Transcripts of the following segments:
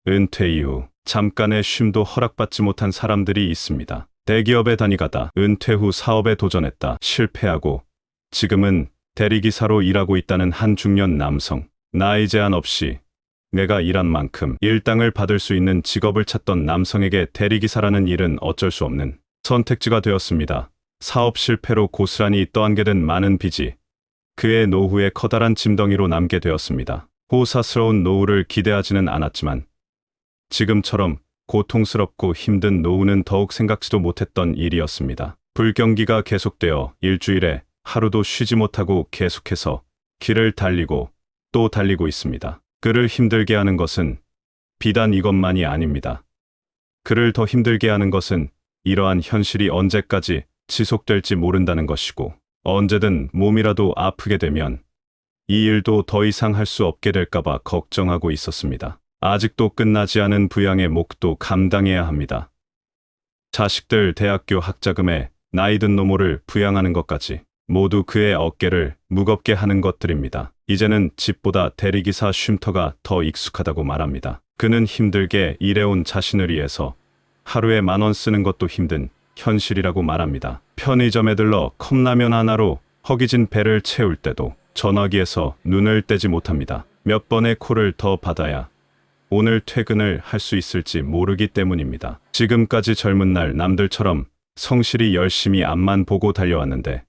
은퇴 이후 잠깐의 쉼도 허락받지 못한 사람들이 있습니다. 대기업에 다니다가 은퇴 후 사업에 도전했다 실패하고 지금은 대리기사로 일하고 있다는 한 중년 남성. 나이 제한 없이 내가 일한 만큼 일당을 받을 수 있는 직업을 찾던 남성에게 대리기사라는 일은 어쩔 수 없는 선택지가 되었습니다. 사업 실패로 고스란히 떠안게 된 많은 빚이 그의 노후에 커다란 짐덩이로 남게 되었습니다. 호사스러운 노후를 기대하지는 않았지만 지금처럼 고통스럽고 힘든 노후는 더욱 생각지도 못했던 일이었습니다. 불경기가 계속되어 일주일에 하루도 쉬지 못하고 계속해서 길을 달리고 또 달리고 있습니다. 그를 힘들게 하는 것은 비단 이것만이 아닙니다. 그를 더 힘들게 하는 것은 이러한 현실이 언제까지 지속될지 모른다는 것이고 언제든 몸이라도 아프게 되면 이 일도 더 이상 할 수 없게 될까봐 걱정하고 있었습니다. 아직도 끝나지 않은 부양의 몫도 감당해야 합니다. 자식들 대학교 학자금에 나이든 노모를 부양하는 것까지 모두 그의 어깨를 무겁게 하는 것들입니다. 이제는 집보다 대리기사 쉼터가 더 익숙하다고 말합니다. 그는 힘들게 일해온 자신을 위해서 하루에 10,000원 쓰는 것도 힘든 현실이라고 말합니다. 편의점에 들러 컵라면 하나로 허기진 배를 채울 때도 전화기에서 눈을 떼지 못합니다. 몇 번의 콜을 더 받아야 오늘 퇴근을 할 수 있을지 모르기 때문입니다. 지금까지 젊은 날 남들처럼 성실히 열심히 앞만 보고 달려왔는데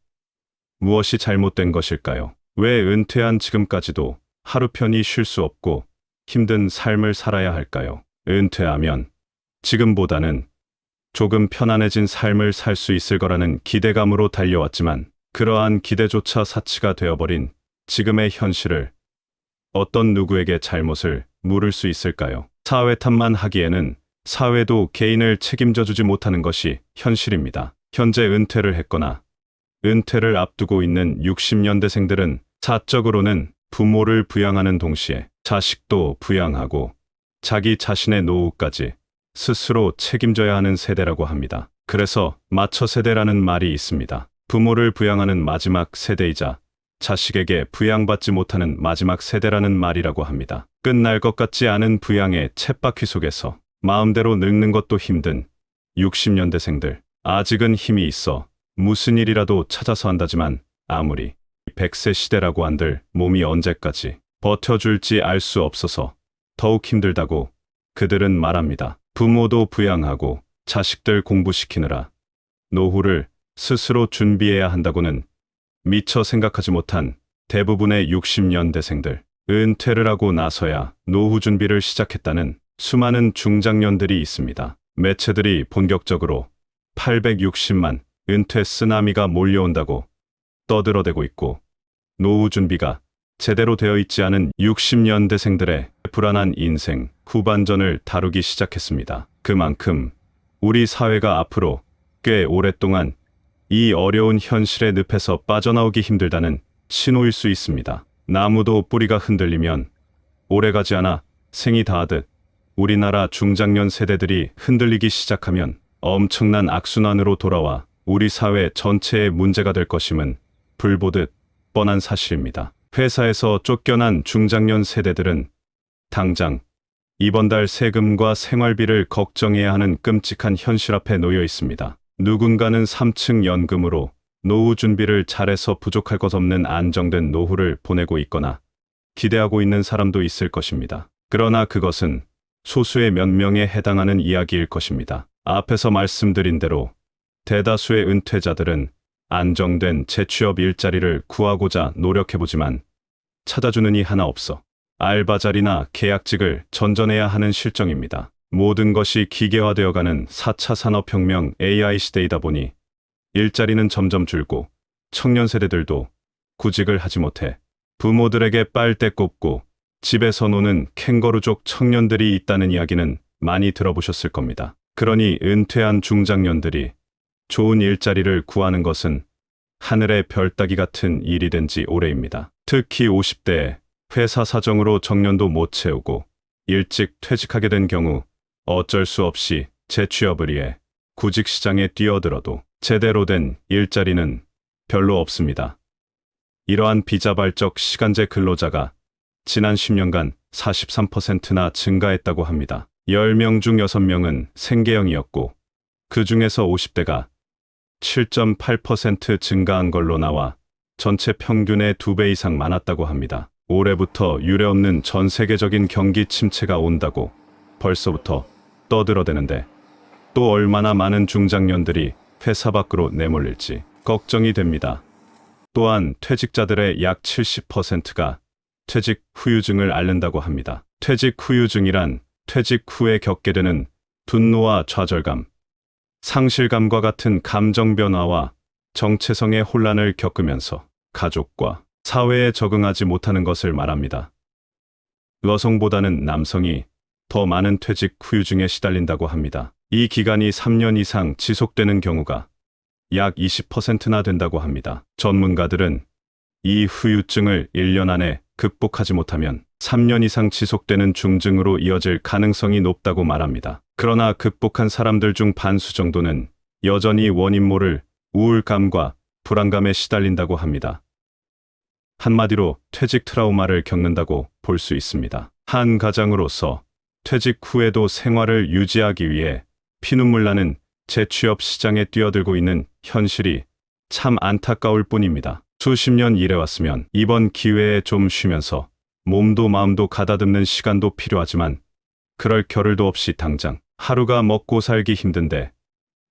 무엇이 잘못된 것일까요? 왜 은퇴한 지금까지도 하루 편히 쉴 수 없고 힘든 삶을 살아야 할까요? 은퇴하면 지금보다는 조금 편안해진 삶을 살 수 있을 거라는 기대감으로 달려왔지만 그러한 기대조차 사치가 되어버린 지금의 현실을 어떤 누구에게 잘못을 물을 수 있을까요? 사회 탓만 하기에는 사회도 개인을 책임져 주지 못하는 것이 현실입니다. 현재 은퇴를 했거나 은퇴를 앞두고 있는 60년대생들은 사적으로는 부모를 부양하는 동시에 자식도 부양하고 자기 자신의 노후까지 스스로 책임져야 하는 세대라고 합니다. 그래서 마처 세대라는 말이 있습니다. 부모를 부양하는 마지막 세대이자 자식에게 부양받지 못하는 마지막 세대라는 말이라고 합니다. 끝날 것 같지 않은 부양의 쳇바퀴 속에서 마음대로 늙는 것도 힘든 60년대생들. 아직은 힘이 있어 무슨 일이라도 찾아서 한다지만 아무리 100세 시대라고 한들 몸이 언제까지 버텨줄지 알 수 없어서 더욱 힘들다고 그들은 말합니다. 부모도 부양하고 자식들 공부시키느라 노후를 스스로 준비해야 한다고는 미처 생각하지 못한 대부분의 60년대생들. 은퇴를 하고 나서야 노후 준비를 시작했다는 수많은 중장년들이 있습니다. 매체들이 본격적으로 860만 은퇴 쓰나미가 몰려온다고 떠들어대고 있고 노후 준비가 제대로 되어 있지 않은 60년대생들의 불안한 인생 후반전을 다루기 시작했습니다. 그만큼 우리 사회가 앞으로 꽤 오랫동안 이 어려운 현실의 늪에서 빠져나오기 힘들다는 신호일 수 있습니다. 나무도 뿌리가 흔들리면 오래가지 않아 생이 닿았듯 우리나라 중장년 세대들이 흔들리기 시작하면 엄청난 악순환으로 돌아와 우리 사회 전체의 문제가 될 것임은 불보듯 뻔한 사실입니다. 회사에서 쫓겨난 중장년 세대들은 당장 이번 달 세금과 생활비를 걱정해야 하는 끔찍한 현실 앞에 놓여 있습니다. 누군가는 3층 연금으로 노후 준비를 잘해서 부족할 것 없는 안정된 노후를 보내고 있거나 기대하고 있는 사람도 있을 것입니다. 그러나 그것은 소수의 몇 명에 해당하는 이야기일 것입니다. 앞에서 말씀드린 대로 대다수의 은퇴자들은 안정된 재취업 일자리를 구하고자 노력해보지만 찾아주는 이 하나 없어 알바 자리나 계약직을 전전해야 하는 실정입니다. 모든 것이 기계화되어가는 4차 산업혁명 AI 시대이다 보니 일자리는 점점 줄고 청년 세대들도 구직을 하지 못해 부모들에게 빨대 꼽고 집에서 노는 캥거루족 청년들이 있다는 이야기는 많이 들어보셨을 겁니다. 그러니 은퇴한 중장년들이 좋은 일자리를 구하는 것은 하늘의 별 따기 같은 일이 된 지 오래입니다. 특히 50대에 회사 사정으로 정년도 못 채우고 일찍 퇴직하게 된 경우 어쩔 수 없이 재취업을 위해 구직 시장에 뛰어들어도 제대로 된 일자리는 별로 없습니다. 이러한 비자발적 시간제 근로자가 지난 10년간 43%나 증가했다고 합니다. 10명 중 6명은 생계형이었고 그 중에서 50대가 7.8% 증가한 걸로 나와 전체 평균의 2배 이상 많았다고 합니다. 올해부터 유례없는 전 세계적인 경기 침체가 온다고 벌써부터 떠들어대는데 또 얼마나 많은 중장년들이 회사 밖으로 내몰릴지 걱정이 됩니다. 또한 퇴직자들의 약 70%가 퇴직 후유증을 앓는다고 합니다. 퇴직 후유증이란 퇴직 후에 겪게 되는 분노와 좌절감, 상실감과 같은 감정 변화와 정체성의 혼란을 겪으면서 가족과 사회에 적응하지 못하는 것을 말합니다. 여성보다는 남성이 더 많은 퇴직 후유증에 시달린다고 합니다. 이 기간이 3년 이상 지속되는 경우가 약 20%나 된다고 합니다. 전문가들은 이 후유증을 1년 안에 극복하지 못하면 3년 이상 지속되는 중증으로 이어질 가능성이 높다고 말합니다. 그러나 극복한 사람들 중 반수 정도는 여전히 원인 모를 우울감과 불안감에 시달린다고 합니다. 한마디로 퇴직 트라우마를 겪는다고 볼 수 있습니다. 한 가장으로서 퇴직 후에도 생활을 유지하기 위해 피눈물 나는 재취업 시장에 뛰어들고 있는 현실이 참 안타까울 뿐입니다. 수십 년 일해왔으면 이번 기회에 좀 쉬면서 몸도 마음도 가다듬는 시간도 필요하지만 그럴 겨를도 없이 당장 하루가 먹고 살기 힘든데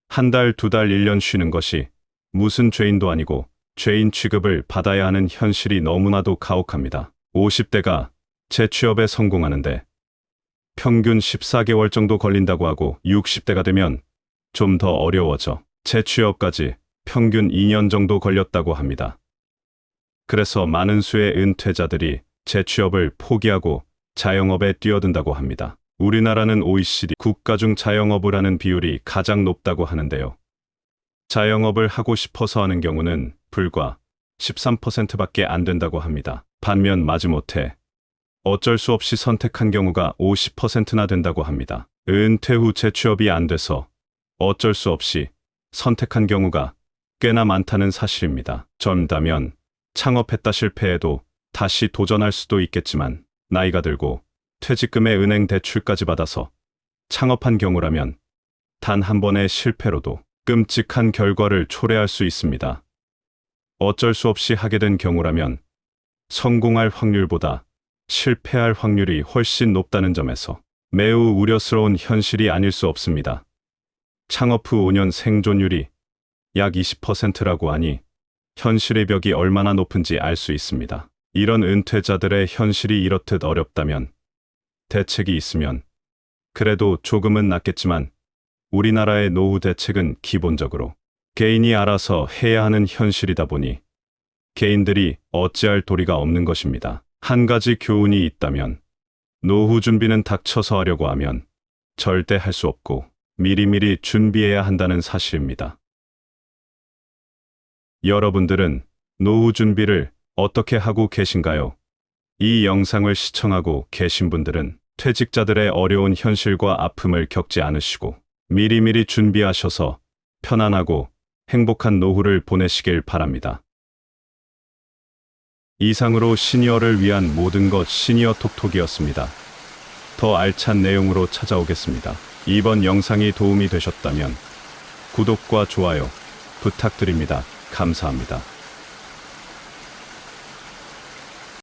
한 달, 두 달, 1년 쉬는 것이 무슨 죄인도 아니고 죄인 취급을 받아야 하는 현실이 너무나도 가혹합니다. 50대가 재취업에 성공하는데 평균 14개월 정도 걸린다고 하고 60대가 되면 좀 더 어려워져 재취업까지 평균 2년 정도 걸렸다고 합니다. 그래서 많은 수의 은퇴자들이 재취업을 포기하고 자영업에 뛰어든다고 합니다. 우리나라는 OECD 국가 중 자영업을 하는 비율이 가장 높다고 하는데요. 자영업을 하고 싶어서 하는 경우는 불과 13%밖에 안 된다고 합니다. 반면 마지못해 어쩔 수 없이 선택한 경우가 50%나 된다고 합니다. 은퇴 후 재취업이 안 돼서 어쩔 수 없이 선택한 경우가 꽤나 많다는 사실입니다. 젊다면 창업했다 실패해도 다시 도전할 수도 있겠지만 나이가 들고 퇴직금에 은행 대출까지 받아서 창업한 경우라면 단 한 번의 실패로도 끔찍한 결과를 초래할 수 있습니다. 어쩔 수 없이 하게 된 경우라면 성공할 확률보다 실패할 확률이 훨씬 높다는 점에서 매우 우려스러운 현실이 아닐 수 없습니다. 창업 후 5년 생존율이 약 20%라고 하니 현실의 벽이 얼마나 높은지 알 수 있습니다. 이런 은퇴자들의 현실이 이렇듯 어렵다면 대책이 있으면 그래도 조금은 낫겠지만 우리나라의 노후 대책은 기본적으로 개인이 알아서 해야 하는 현실이다 보니 개인들이 어찌할 도리가 없는 것입니다. 한 가지 교훈이 있다면 노후 준비는 닥쳐서 하려고 하면 절대 할 수 없고 미리미리 준비해야 한다는 사실입니다. 여러분들은 노후 준비를 어떻게 하고 계신가요? 이 영상을 시청하고 계신 분들은 퇴직자들의 어려운 현실과 아픔을 겪지 않으시고 미리미리 준비하셔서 편안하고 행복한 노후를 보내시길 바랍니다. 이상으로 시니어를 위한 모든 것 시니어 톡톡이었습니다. 더 알찬 내용으로 찾아오겠습니다. 이번 영상이 도움이 되셨다면 구독과 좋아요 부탁드립니다. 감사합니다.